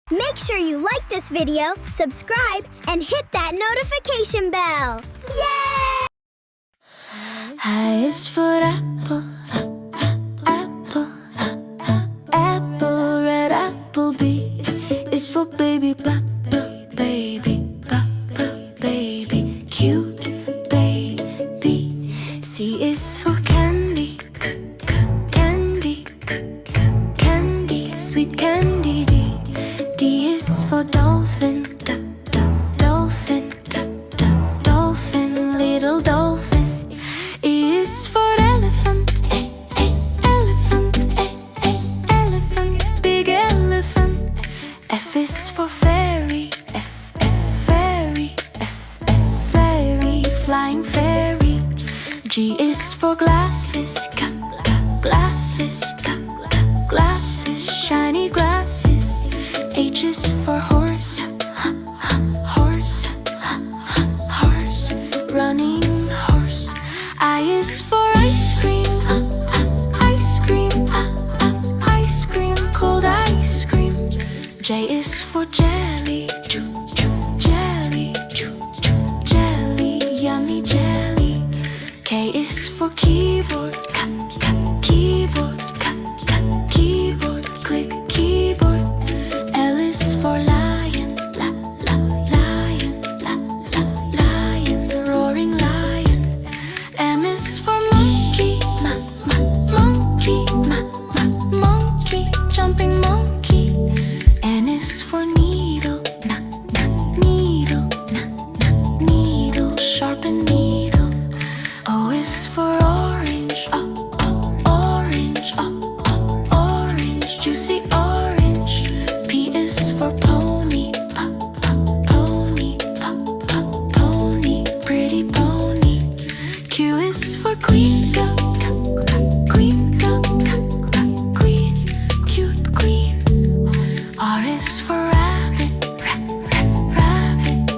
Make sure you like this video, subscribe, and hit that notification bell. Yay! I is for apple, apple, apple, red apple. B is for baby, baby, baby, cute baby. C is for candy, candy, candy, sweet candy. D is for dolphin, dolphin, dolphin, little dolphin. E is for elephant, elephant, elephant, big elephant. F is for fairy, fairy, fairy, flying fairy. G is for glasses, glasses, glasses, shiny glasses. H is for horse, horse, horse, running horse. I is for ice cream, ice cream, ice cream, cold ice cream. J is for jelly, jelly, jelly, yummy jelly. K is for keyboard, keyboard, keyboard, click keyboard. L is for lion, lion, lion, roaring lion. M is for monkey, monkey, monkey, jumping monkey. N is for needle, needle, needle, sharpen needle. O is for orange, orange, orange, juicy orange. P is for pony, pony, pony, pretty pony. Q is for queen, queen, queen, cute queen. R is for rabbit, rabbit,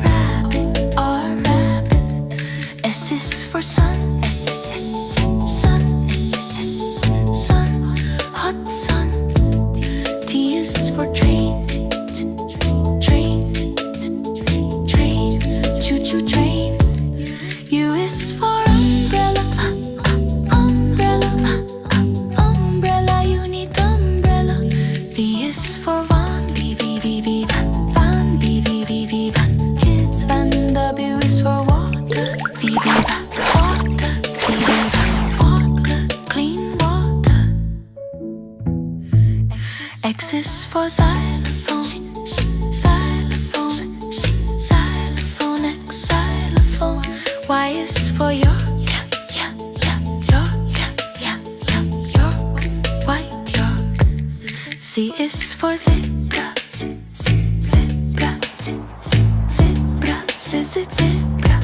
rabbit, R rabbit. S is for sun, sun, sun, hot sun. T is for train, train, train, choo-choo train. U is for umbrella, umbrella, umbrella, you need umbrella. V is for van, van, van, kids van. W is for water, van, water, van, water, clean water. X is for xylophone, xylophone, xylophone, X xylophone. Y is for York, York, white York. Z is for zebra, zebra, zebra, zebra.